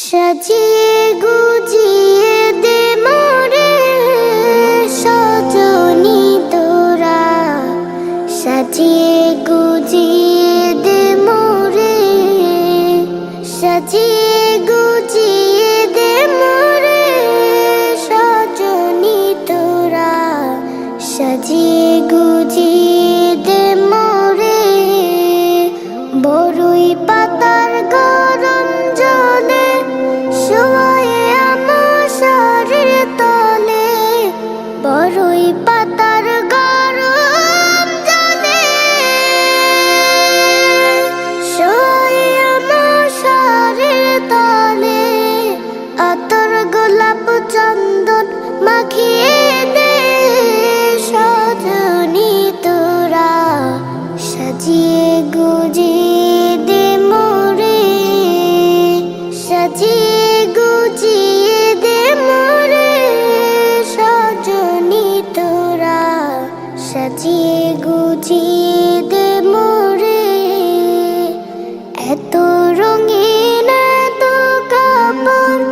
সাজিয়ে গুজিয়ে দে মোরে সজনী তোরা, সাজিয়ে গুজিয়ে দে মোরে, সাজিয়ে গুজিয়ে দে মোরে সজনী তোরা, সাজিয়ে গুজিয়ে দে মোরে। বড়ই পাতার গরম জলে শোয়ে আমার শরীর তলে, বড়ই পাতার গরম জলে শোয়ে আমার শরীর তলে। আতর গোলাপ চন্দন মাখিয়ে দে সজনী তোরা, সাজিয়ে গুজিয়ে দে মোরে, সাজিয়ে গুজিয়ে দে মোরে সজনী তোরা, সাজিয়ে গুজিয়ে দে মোরে। এত রঙিন এত কাপড়